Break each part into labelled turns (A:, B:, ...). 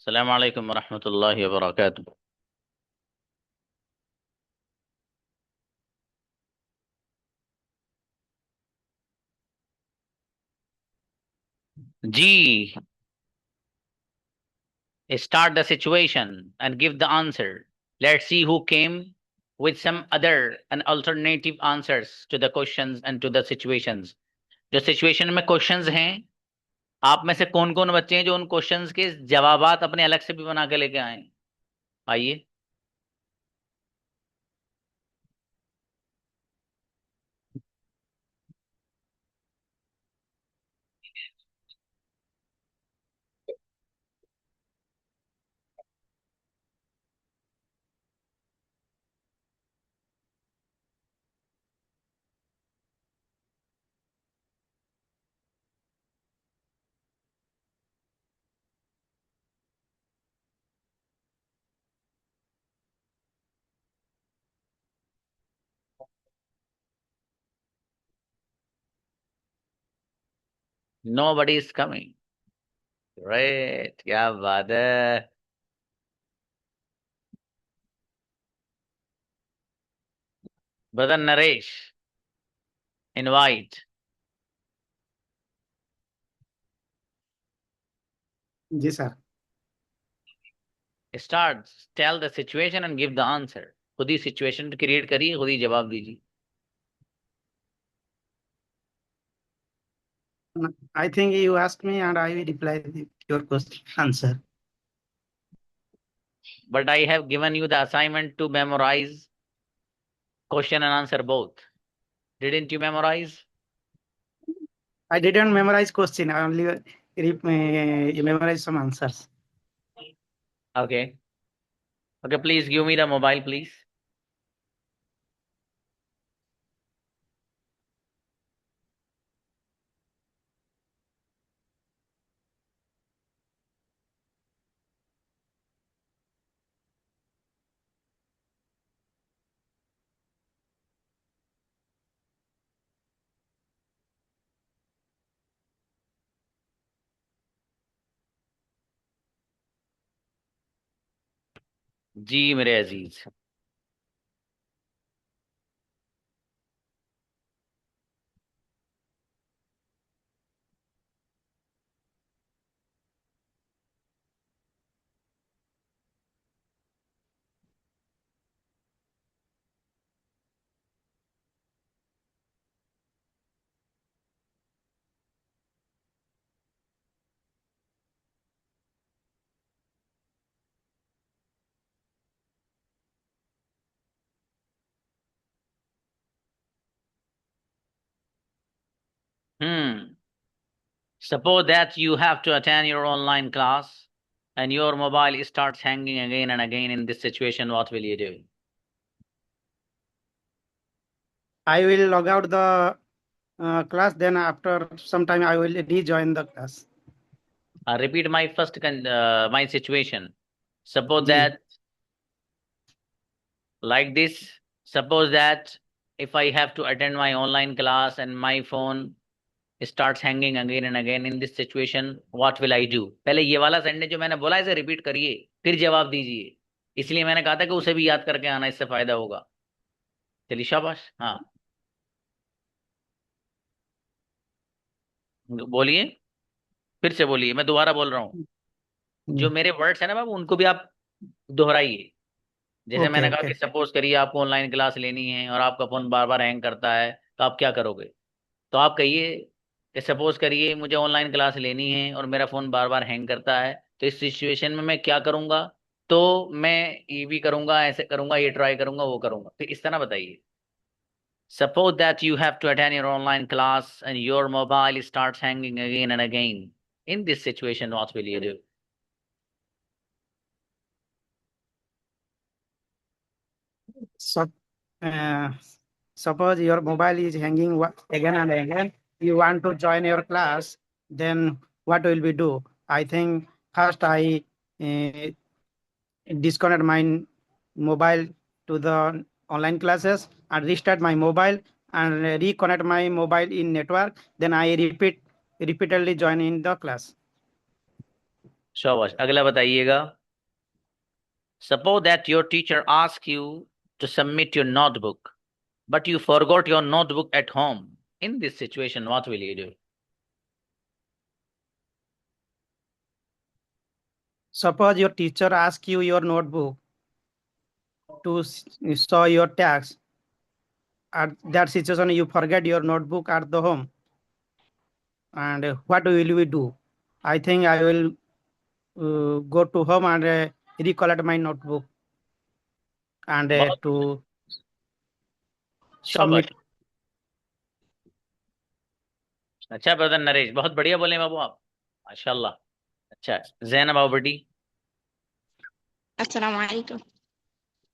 A: अस्सलामु अलैकुम वरहमतुल्लाहि वबरकातुहू। जी, start the situation and give the answer. Let's see who came with some other and alternative answers to the questions and to the situations. जो situation में questions हैं, आप में से कौन कौन बच्चे हैं जो उन क्वेश्चंस के जवाबात अपने अलग से भी बना के लेके आए? आइए। Nobody is coming. Great, क्या बात है। Brother Naresh, invite.
B: जी sir.
A: Start, tell the situation and give the answer. खुद ही सिचुएशन क्रिएट करिए, खुद ही जवाब दीजिए।
B: I think you asked me and I will reply your question answer.
A: But I have given you the assignment to memorize question and answer both. Didn't you memorize?
B: I didn't memorize question. I only memorize some answers.
A: Okay. Okay, please give me the mobile, please. जी मेरे अजीज। Suppose that you have to attend your online class and your mobile starts hanging again and again in this situation. What will you do?
B: I will log out the class. Then after some time, I will rejoin the class.
A: Repeat my first my situation. Suppose
B: ji
A: that like this. Suppose that if I have to attend my online class and my phone starts hanging again and again in this situation, what will I do? पहले ये वाला sentence जो मैंने बोला इसे repeat करिए, फिर जवाब दीजिए। इसलिए मैंने कहा था कि उसे भी याद करके आना, इससे फायदा होगा। चलिए शाबाश। हाँ, बोलिए, फिर से बोलिए, मैं दोबारा बोल रहा हूँ। जो मेरे वर्ड्स है ना बाबू, उनको भी आप दोहराइए। जैसे
B: ओके
A: मैंने कहा
B: ओके।
A: कि सपोज करिए आपको ऑनलाइन क्लास लेनी है और आपका फोन बार बार हैंग करता है, तो आप क्या करोगे? तो आप कहिए कि सपोज करिए मुझे ऑनलाइन क्लास लेनी है और मेरा फोन बार बार हैंग करता है, तो इस सिचुएशन में मैं क्या करूंगा? तो मैं ये भी करूंगा, ऐसे करूंगा, ये ट्राई करूंगा, वो करूंगा। तो इस तरह बताइए। Suppose that you have to attend your online class and your mobile starts hanging again and again. In this situation, what will you do?
B: So, uh, suppose your mobile is hanging again and again. You want to join your class. Then what will we do? I think first I uh, disconnect my mobile to the online classes and restart my mobile and reconnect my mobile in network. Then I repeatedly join in the class.
A: शाबाश, अगला बताइएगा। Suppose that your teacher asks you to submit your notebook, but you forgot your notebook at home. In this situation, what will you do?
B: Suppose your teacher asks you your notebook to show your tax. At that situation, you forget your notebook at the home. And what will we do? I think I will go to home and recollect my notebook and
A: बहुत
B: to
A: शाबाश।
B: submit.
A: अच्छा brother Naresh, बहुत बढ़िया बोले बाबू आप, माशाल्लाह। अच्छा जैनब आओ बेटी।
C: अस्सलाम वालेकुम।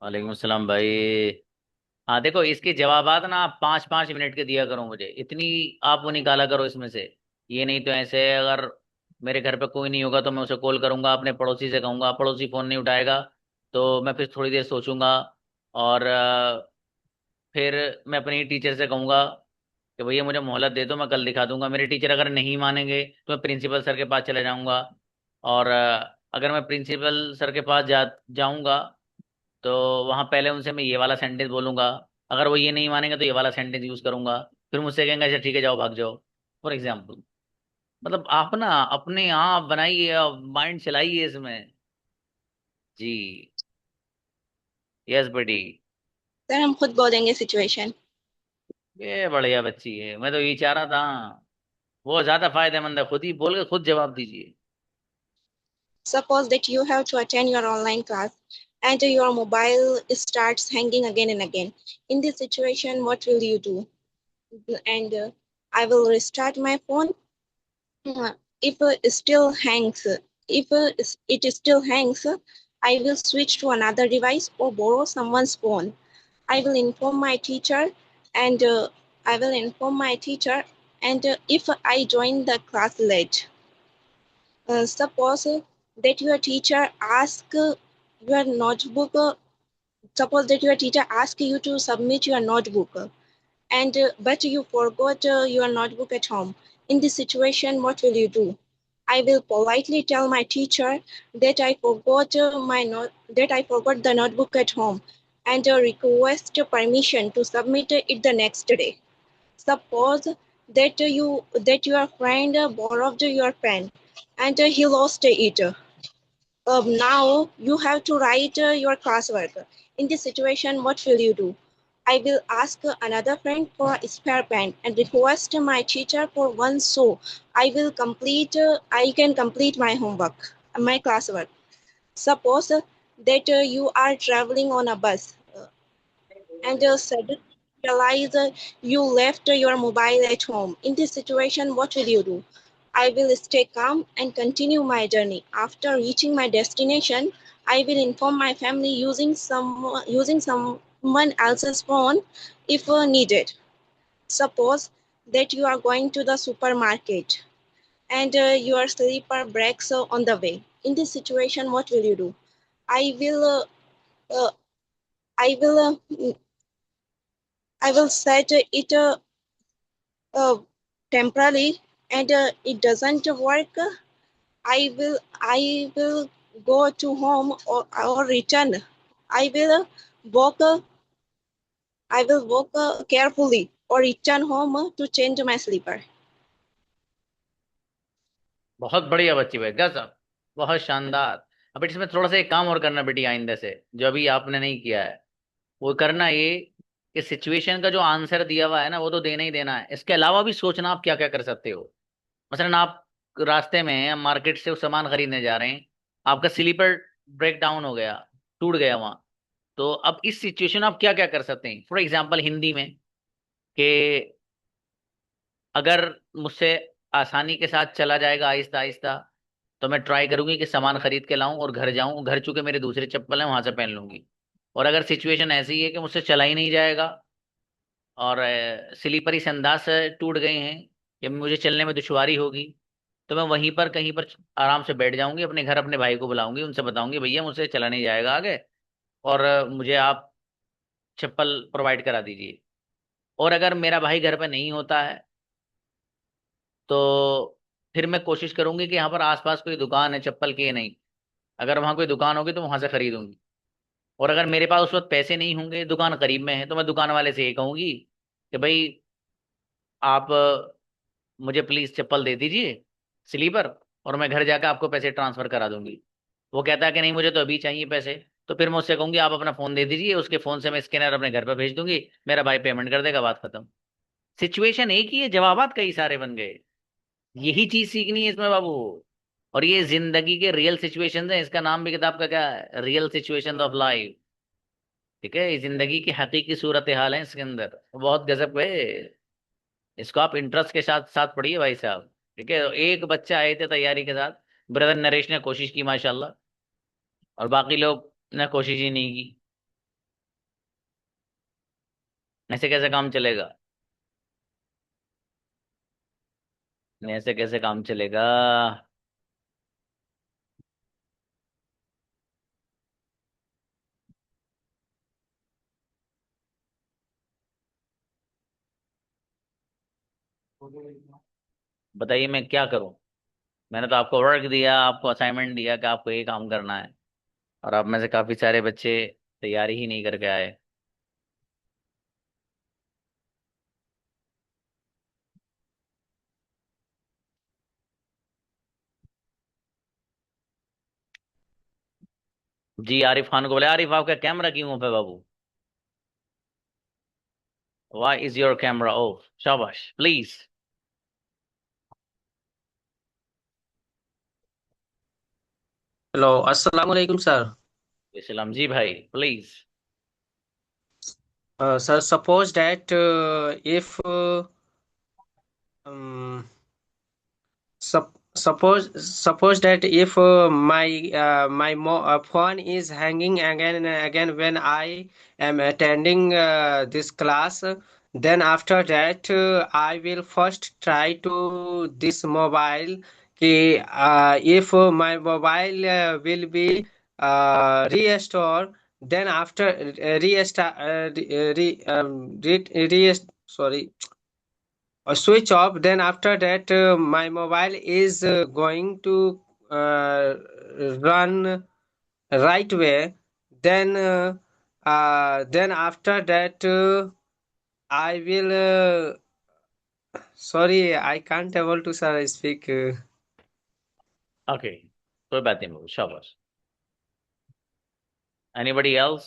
A: वालेकुम सलाम भाई। हाँ देखो, इसके जवाबात ना आप 5-5 मिनट के दिया करो मुझे, इतनी आप वो निकाला करो इसमें से। ये नहीं तो ऐसे, अगर मेरे घर पे कोई नहीं होगा तो मैं उसे कॉल करूंगा, अपने पड़ोसी से कहूंगा, पड़ोसी फोन नहीं उठाएगा तो मैं फिर थोड़ी देर सोचूंगा, और फिर मैं अपनी टीचर से कहूंगा कि भैया मुझे मोहलत दे दो, मैं कल दिखा दूंगा। मेरे टीचर अगर नहीं मानेंगे तो मैं प्रिंसिपल सर के पास चले जाऊंगा, और अगर मैं प्रिंसिपल सर के पास जाऊंगा तो वहां पहले उनसे मैं ये वाला सेंटेंस बोलूंगा। अगर वो ये नहीं मानेंगे तो ये वाला सेंटेंस यूज करूंगा। फिर मुझसे कहेंगे अच्छा ठीक है जाओ भाग जाओ, फॉर एग्जाम्पल। मतलब आप ना अपने आप बनाइए, माइंड चलाइए इसमें। जी। यस बेटी।
C: सर हम खुद बोलेंगे सिचुएशन।
A: ये बढ़िया बच्ची है, मैं तो ये चाह रहा था। वो ज्यादा फायदेमंद है, खुद ही बोल के खुद जवाब दीजिए।
C: Suppose that you have to attend your online class and your mobile starts hanging again and again. In this situation, what will you do? And I will restart my phone. If it still hangs, if it still hangs, I will switch to another device or borrow someone's phone. I will inform my teacher, and if I join the class late. Suppose that your teacher ask your notebook. Suppose that your teacher ask you to submit your notebook, and but you forgot your notebook at home. In this situation, what will you do? I will politely tell my teacher that I forgot that I forgot the notebook at home, and request permission to submit it the next day. Suppose that your friend borrowed your pen and he lost it. Now you have to write your classwork. In this situation, what will you do? I will ask another friend for a spare pen and request my teacher for one so I can complete my homework, my classwork. Suppose that you are traveling on a bus and suddenly realize you left your mobile at home. In this situation, what will you do? I will stay calm and continue my journey. After reaching my destination, I will inform my family using someone else's phone if needed. Suppose that you are going to the supermarket and your sleeper breaks on the way. In this situation, what will you do? I will uh, I will I will set it temporarily, and it doesn't work. I will go to home or return. I will walk carefully or return home to change my sleeper.
A: बहुत बढ़िया बच्ची भाई, गजब, बहुत शानदार। अब इसमें थोड़ा सा एक काम और करना बेटी, आइंदा से जो अभी आपने नहीं किया है वो करना ये कि सिचुएशन का जो आंसर दिया हुआ है ना वो तो देना ही देना है, इसके अलावा भी सोचना आप क्या क्या कर सकते हो। मसलन आप रास्ते में हैं, मार्केट से वो सामान खरीदने जा रहे हैं, आपका स्लीपर ब्रेक डाउन हो गया, टूट गया वहां। तो अब इस सिचुएशन आप क्या क्या कर सकते हैं, फॉर एग्जाम्पल हिंदी में, कि अगर मुझसे आसानी के साथ चला जाएगा आहिस्ता आहिस्ता तो मैं ट्राई करूंगी कि सामान खरीद के लाऊं और घर जाऊं, घर चूंकि मेरे दूसरे चप्पल हैं वहां से पहन लूंगी। और अगर सिचुएशन ऐसी है कि मुझसे चला ही नहीं जाएगा और स्लीपर से अंदाज से टूट गए हैं या मुझे चलने में दुश्वारी होगी, तो मैं वहीं पर कहीं पर आराम से बैठ जाऊंगी, अपने घर अपने भाई को बुलाऊंगी, उनसे बताऊंगी भैया मुझसे चला नहीं जाएगा आगे, और मुझे आप चप्पल प्रोवाइड करा दीजिए। और अगर मेरा भाई घर पे नहीं होता है तो फिर मैं कोशिश करूंगी कि यहाँ पर आसपास कोई दुकान है चप्पल की, नहीं, अगर वहां कोई दुकान होगी तो वहां से खरीदूंगी। और अगर मेरे पास उस वक्त पैसे नहीं होंगे, दुकान करीब में है, तो मैं दुकान वाले से ये कहूंगी कि भाई आप मुझे प्लीज चप्पल दे दीजिए, स्लीपर, और मैं घर जाकर आपको पैसे ट्रांसफर करा दूंगी। वो कहता है कि नहीं मुझे तो अभी चाहिए पैसे, तो फिर मैं उससे कहूंगी आप अपना फोन दे दीजिए, उसके फोन से मैं स्कैनर अपने घर पर भेज दूंगी, मेरा भाई पेमेंट कर देगा, बात खत्म। सिचुएशन एक ही है, जवाबात कई सारे बन गए। यही चीज सीखनी है इसमें बाबू। और ये जिंदगी के रियल सिचुएशंस हैं, इसका नाम भी किताब का क्या है, रियल सिचुएशंस ऑफ लाइफ। ठीक है, ये जिंदगी की हकीकी सूरत हाल है इसके अंदर, बहुत गजब है। इसको आप इंटरेस्ट के साथ साथ पढ़िए भाई साहब। ठीक है, एक बच्चा आए थे तैयारी के साथ, ब्रदर नरेश ने कोशिश की माशाल्लाह, और बाकी लोग ने कोशिश ही नहीं की। ऐसे कैसे काम चलेगा? ऐसे कैसे काम चलेगा? बताइए मैं क्या करूं? मैंने तो आपको वर्क दिया, आपको असाइनमेंट दिया कि आपको ये काम करना है, और आप में से काफी सारे बच्चे तैयारी ही नहीं करके आए। जी आरिफ खान को बोले, आरिफ आपका कैमरा क्यों ऑफ है बाबू? Why is your camera off? शाबाश, प्लीज।
D: हेलो, अस्सलाम वालेकुम सर।
A: इस्लाम जी भाई, please.
D: Sir, suppose that if um, suppose that if my phone is hanging again and again when I am attending this class, then after that I will first try to this mobile. If my mobile will be restore, then after restart sorry, switch off, then after that my mobile is going to uh, run right way, then then after that I will sorry, I can't able to sir speak
A: okay, कोई बात नहीं बाबू, शाबाश। Anybody else?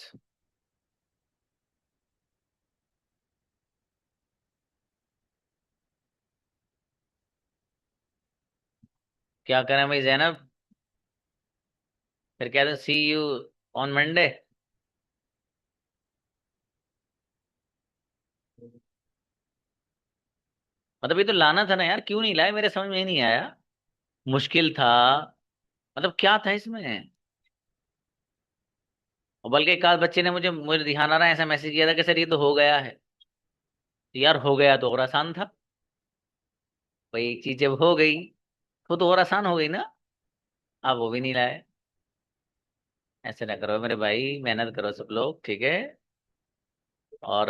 A: क्या करें भाई जैनब? फिर कहते हैं सी यू ऑन मंडे? मतलब ये तो लाना था ना यार, क्यों नहीं लाए? मेरे समझ में ही नहीं आया। मुश्किल था? मतलब क्या था इसमें? और बल्कि एक आध बच्चे ने मुझे मुझे ध्यान आ रहा है ऐसा मैसेज किया था कि सर ये तो हो गया है। तो यार हो गया तो और आसान था। भाई एक चीज जब हो गई तो और आसान हो गई ना। आप वो भी नहीं लाए। ऐसे ना करो मेरे भाई, मेहनत करो सब लोग, ठीक है? और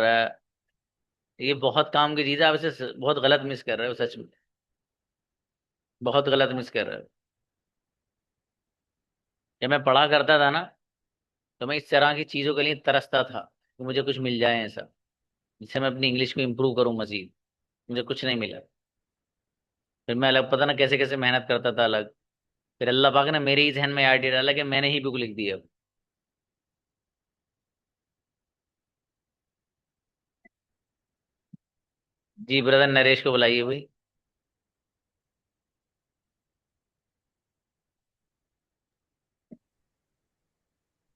A: ये बहुत काम की चीज है, आप इसे बहुत गलत मिस कर रहे हो, सच में बहुत गलत मिस कर रहे हो। जब मैं पढ़ा करता था ना, तो मैं इस तरह की चीजों के लिए तरसता था कि मुझे कुछ मिल जाए ऐसा, जिससे मैं अपनी इंग्लिश को इम्प्रूव करूं मजीद। मुझे कुछ नहीं मिला। फिर मैं अलग पता ना कैसे कैसे मेहनत करता था अलग। फिर अल्लाह पाक ने मेरे ही जहन में आइडिया डाला कि मैंने ही बुक लिख दी अब। जी ब्रदर नरेश को बुलाइए भाई।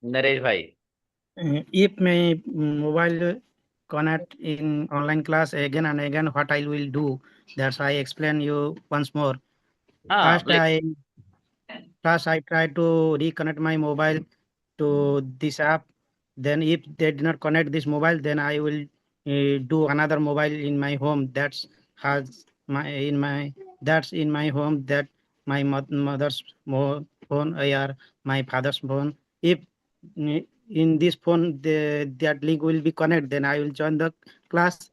A: नरेश भाई।
B: If my mobile connect in online class again and again, what I will do? That's I explain you once more.
A: हाँ
B: First,
A: please.
B: I first I try to reconnect my mobile to this app. Then, if they did not connect this mobile, then I will do another mobile in my home. Has my in my that's in my home, that my mother's phone or my father's phone. If in this phone that link will be connected, then I will join the class.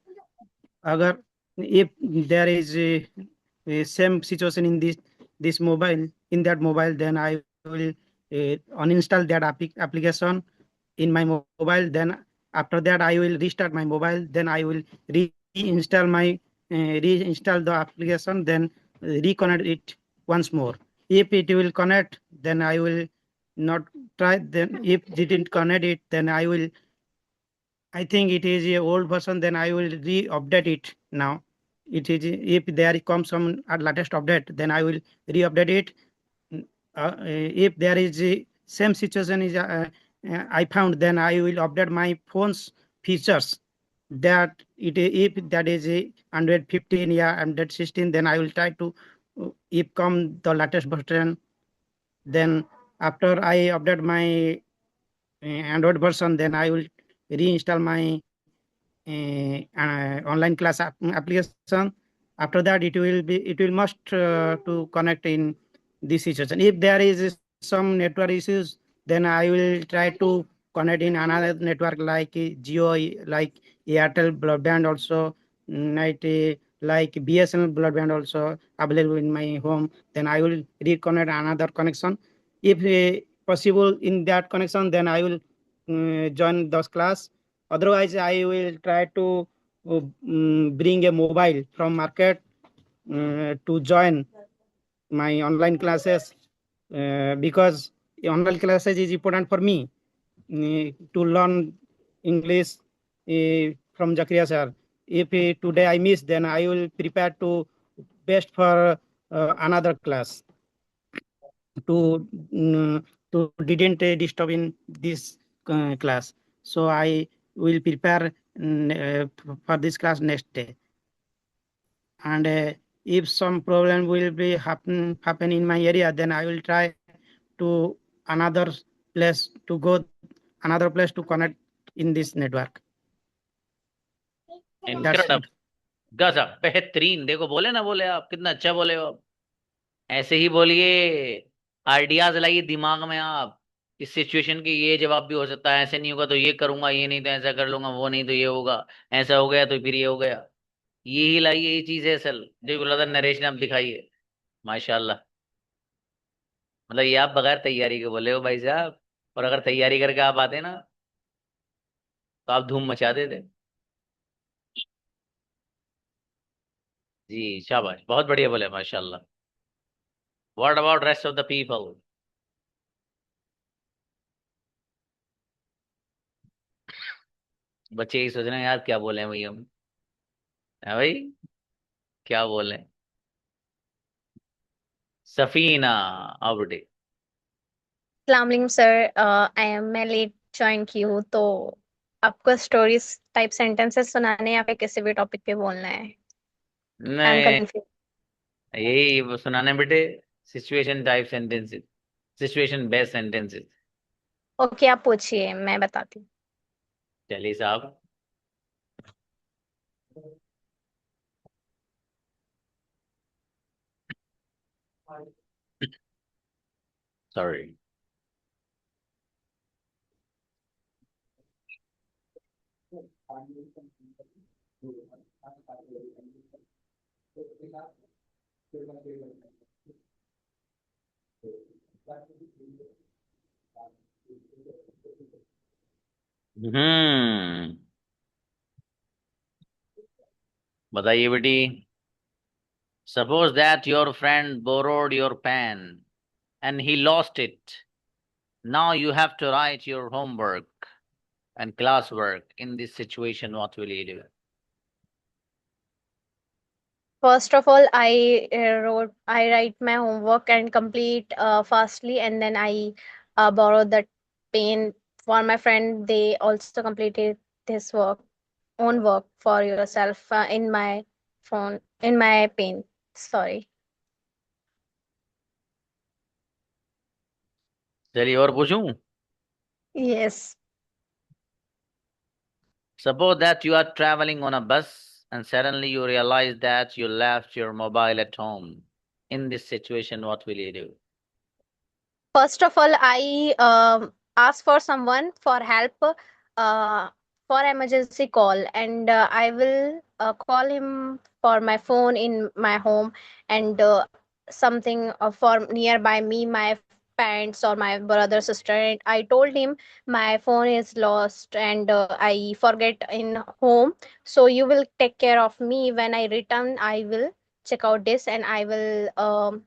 B: Agar if there is same situation in this mobile, in that mobile, then I will uninstall that application in my mobile. Then after that, I will restart my mobile. Then I will reinstall the application. Then reconnect it once more. If it will connect, then I will not try. Then if it didn't connect it, then I think it is a old version. Then I will re-update it now. It is, if there comes some latest update, then I will re-update it. If there is a same situation is I found, then I will update my phone's features. That it, if that is a Android 15, yeah, Android 16, then I will try to if come the latest version. Then after I update my Android version, then I will reinstall my online class application. After that, it will must to connect in this situation. If there is some network issues, then I will try to connect in another network like Jio, like Airtel broadband also, like BSNL broadband also available in my home. Then I will reconnect another connection. If possible in that connection, then I will join those class. Otherwise, I will try to bring a mobile from market to join my online classes because online classes is important for me to learn English from Zakaria sir. If today I miss, then I will prepare to best for another class to didn't disturb in this class. So I will prepare for this class next day. And if some problem will be happen in my area, then I will try to another place to go, another place to connect in this network. That's
A: incredible, गजब, बेहतरीन। देखो, बोले ना, बोले आप कितना अच्छा बोले हो। ऐसे ही बोलिए, आइडियाज लाइए दिमाग में आप। इस सिचुएशन के ये जवाब भी हो सकता है, ऐसे नहीं होगा तो ये करूंगा, ये नहीं तो ऐसा कर लूंगा, वो नहीं तो ये होगा, ऐसा हो गया तो फिर ये हो गया। ये ही लाइए, ये चीज है असल जो ब्रदर नरेश ने आप दिखाइए। माशाल्लाह। मतलब ये आप बगैर तैयारी के बोले हो भाई साहब, और अगर तैयारी करके आप आते ना तो आप धूम मचा देते। जी शाबाश, बहुत बढ़िया बोले, माशाल्लाह। What about rest of the people? बच्चे यही सोच रहे हैं, यार क्या बोले हैं भाई हम, है भाई, क्या बोले। सफीना अबडे।
E: अस्सलाम वालेकुम सर, मैं लेट ज्वाइन की हूँ, तो आपको स्टोरीज टाइप सेंटेंसेस सुनाने हैं या फिर किसी भी टॉपिक पे बोलना है? आई एम
A: नहीं,
E: कंफ्यूज।
A: यही वो सुनाने बेटे, situation type sentences, situation based sentences.
E: Okay, आप पूछिए, मैं बताती हूँ।
A: चलिए साहब। सॉरी। बताइए बेटी। Suppose that your friend borrowed your pen and he lost it. Now you have to write your homework and classwork. In this situation, what will you do?
E: First of all, I write my homework and complete fastly, and then I borrow that pen for my friend. They also completed this own work for yourself in my phone, in my pen. Sorry.
A: चलिए और पूछूं।
E: Yes.
A: Suppose that you are traveling on a bus and suddenly you realize that you left your mobile at home. In this situation, what will you do?
E: First of all, I ask for someone for help for emergency call, and I will call him for my phone in my home, and something for nearby me, my parents or my brother, sister. And I told him my phone is lost and I forget in home. So you will take care of me. When I return, I will check out this, and I will um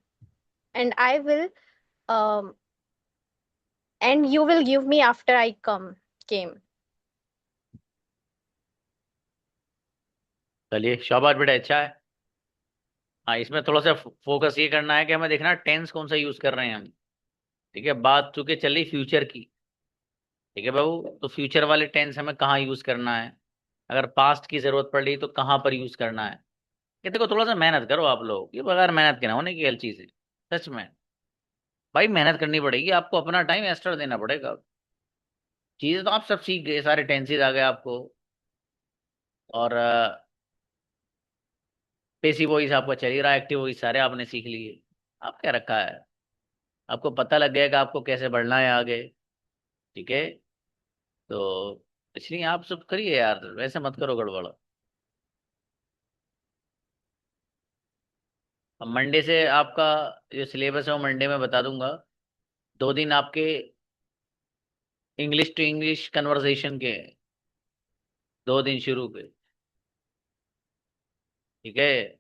E: and you will give me after I came.
A: चलिए, शाबाश बेटा, अच्छा है। हाँ, इसमें थोड़ा सा focus ये करना है कि हमें देखना टेंस कौन सा यूज कर रहे हैं हम। ठीक है, बात चूंकि चल रही फ्यूचर की। ठीक है बाबू, तो फ्यूचर वाले टेंस हमें कहाँ यूज करना है, अगर पास्ट की जरूरत पड़ रही तो कहाँ पर यूज करना है। कि देखो, थोड़ा सा मेहनत करो आप लोग, ये बगैर मेहनत के ना होने की हर चीज है। सच में भाई, मेहनत करनी पड़ेगी आपको, अपना टाइम एक्स्ट्रा देना पड़ेगा। चीजें तो आप सब सीख गए, सारे टेंसेज आ गए आपको, और पेसिव वॉइस आपका चल ही रहा है, एक्टिव वॉइस सारे आपने सीख लिए। आप क्या रखा है, आपको पता लग गया कि आपको कैसे बढ़ना है आगे। ठीक है, तो इसलिए आप सब करिए यार, वैसे मत करो गड़बड़। अब मंडे से आपका जो सिलेबस है वो मंडे में बता दूंगा। 2 दिन आपके इंग्लिश टू इंग्लिश कन्वर्सेशन के हैं, 2 दिन शुरू के। ठीक है,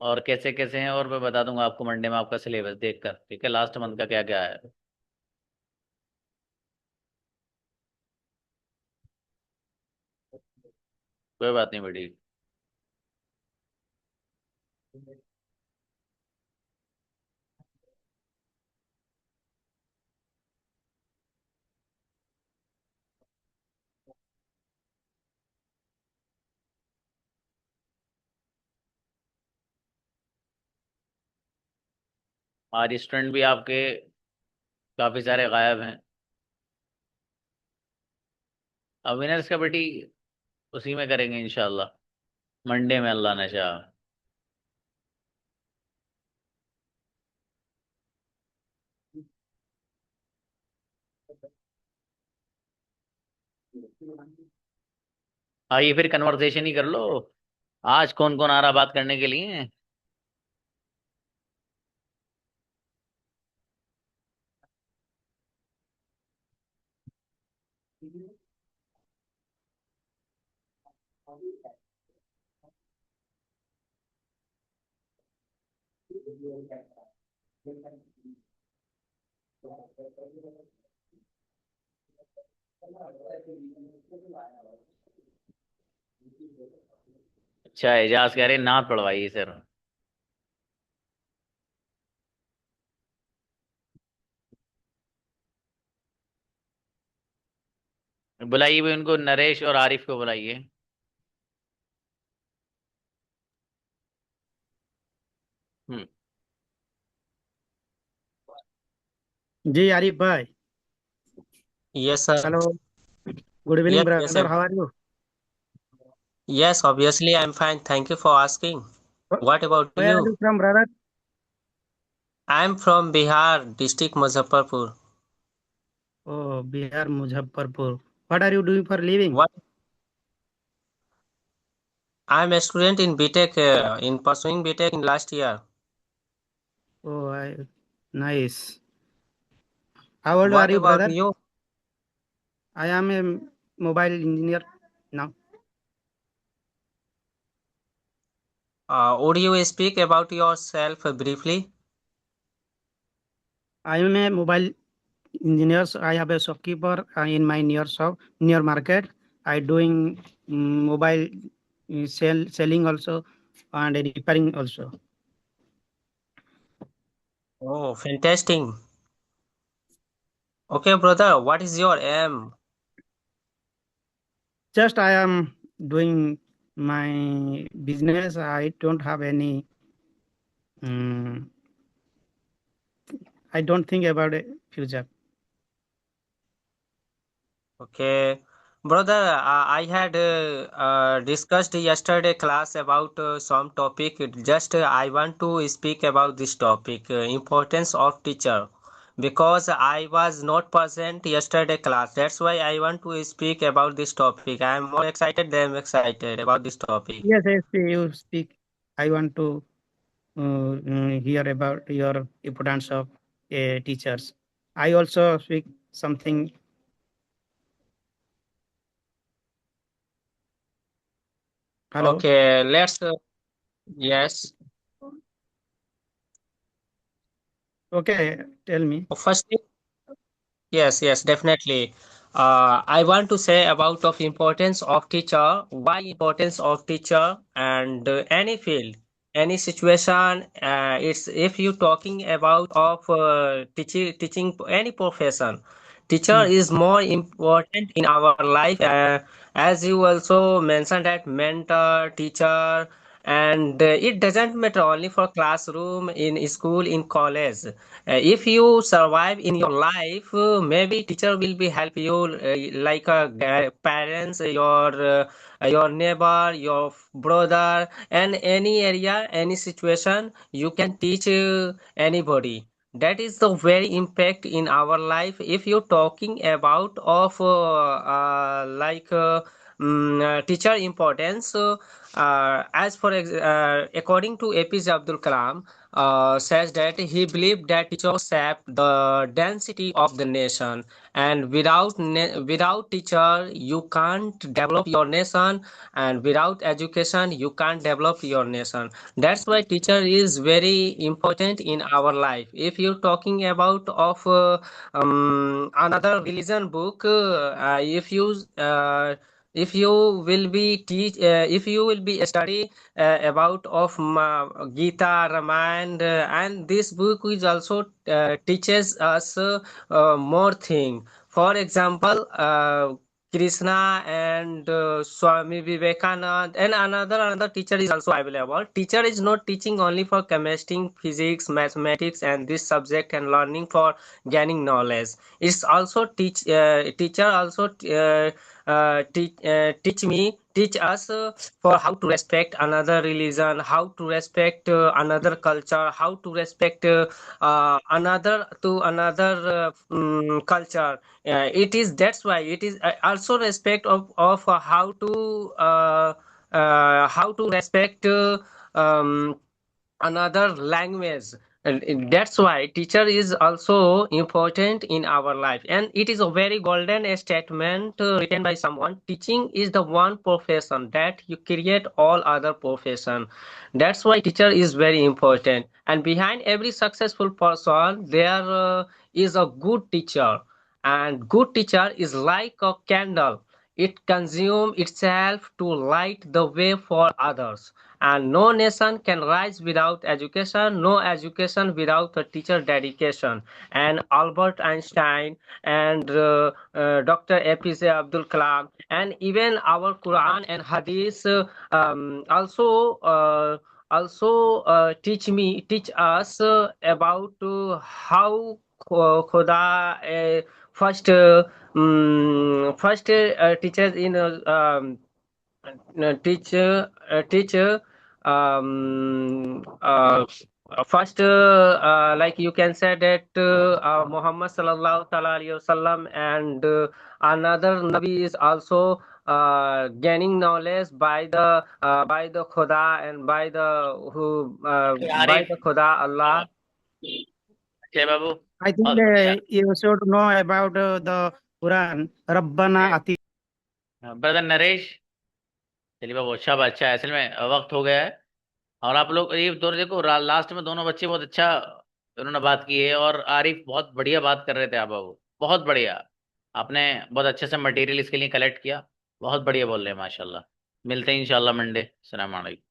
A: और कैसे कैसे हैं और मैं बता दूंगा आपको मंडे में, आपका सिलेबस देखकर। ठीक है, लास्ट मंथ का क्या क्या है। कोई बात नहीं बेटी। हमारे स्टूडेंट भी आपके काफी सारे गायब हैं। अब विनर्स का बेटी उसी में करेंगे इंशाल्लाह, मंडे में, अल्लाह ने चाहा। आइए फिर कन्वर्सेशन ही कर लो। आज कौन कौन आ रहा बात करने के लिए। अच्छा, एजाज कह रहे नात पढ़वाइए सर। बुलाइए भी उनको, नरेश और आरिफ को बुलाइए। हम्म।
B: जी आरिफ भाई।
D: Yes, sir.
B: Hello. Good evening,
D: Yes, yes,
B: brother. How are you?
D: yes. Obviously, I'm fine. Thank you for asking.
B: Wh-
D: What about
B: Where are
D: you?
B: you from, brother?
D: I'm from Bihar, district Muzaffarpur.
B: Oh, Bihar, Muzaffarpur. What are you doing for living?
D: What? I'm a student in BTech, in pursuing BTech in last year.
B: Oh, nice. How old are
D: What
B: you,
D: about
B: brother?
D: you?
B: I am a mobile engineer now.
D: Would you speak about yourself briefly?
B: I am a mobile engineer. So I have a shopkeeper in my near shop, near market. I doing mobile selling also and repairing also.
D: Oh, fantastic. Okay, brother, what is your aim?
B: Just I am doing my business. I don't have any. Um, I don't think about a future.
D: Okay, brother, I had discussed yesterday class about some topic. Just I want to speak about this topic, importance of teacher. because I was not present yesterday class. That's why I want to speak about this topic. I am more excited than excited about this topic.
B: Yes, yes, you speak. I want to hear about your importance of teachers. I also speak something. Hello.
D: Okay, let's. Yes.
B: Okay, tell me.
D: First, yes, yes, definitely. I want to say about of importance of teacher, why importance of teacher, and any field, any situation. It's if you talking about of teaching any profession, teacher
B: Hmm.
D: is more important in our life. As you also mentioned that mentor, teacher, and it doesn't matter only for classroom, in school, in college. If you survive in your life, maybe teacher will be help you, like parents, your neighbor, your brother, and any area, any situation, you can teach anybody. That is the very impact in our life. If you're talking about of teacher importance, as for according to APJ Abdul Kalam, says that he believed that teachers shape the density of the nation, and without teacher you can't develop your nation, and without education you can't develop your nation. That's why teacher is very important in our life. If you're talking about of another religion book, if you will be teach if you will be study about of Gita, Ramayana, and this book is also teaches us more thing. For example, Krishna and Swami Vivekananda and another teacher is also available. Teacher is not teaching only for chemistry, physics, mathematics, and this subject and learning for gaining knowledge. It's also teacher also teach us for how to respect another religion, how to respect another culture, how to respect another culture. It is that's why it is also respect of how to respect another language. And that's why teacher is also important in our life, and it is a very golden statement written by someone: teaching is the one profession that you create all other profession. That's why teacher is very important, and behind every successful person there is a good teacher. And good teacher is like a candle, it consumes itself to light the way for others. And no nation can rise without education, no education without a teacher dedication. And Albert Einstein and Dr. APJ Abdul Kalam, and even our Quran and Hadith teach us about how Khuda teachers in teacher first like you can say that Muhammad sallallahu ta'ala alayhi wasallam, and another Nabi is also gaining knowledge by the Khuda, and by
A: Arif
D: the Khuda Allah.
A: जय बाबू
B: I think
A: बहुत बढ़िया
B: you should know about the Quran. Rabbana Ati.
A: Brother Naresh चलिए बाबू अच्छा है असल में वक्त हो गया है और आप लोग ये दोनों देखो लास्ट में दोनों बच्चे बहुत अच्छा उन्होंने बात की है और आरिफ बहुत बढ़िया बात कर रहे थे आप बाबू बहुत बढ़िया आपने बहुत अच्छे से मटेरियल इसके लिए कलेक्ट किया बहुत बढ़िया बोल रहे हैं माशाल्लाह मिलते हैं इंशाल्लाह मंडे अस्सलाम वालेकुम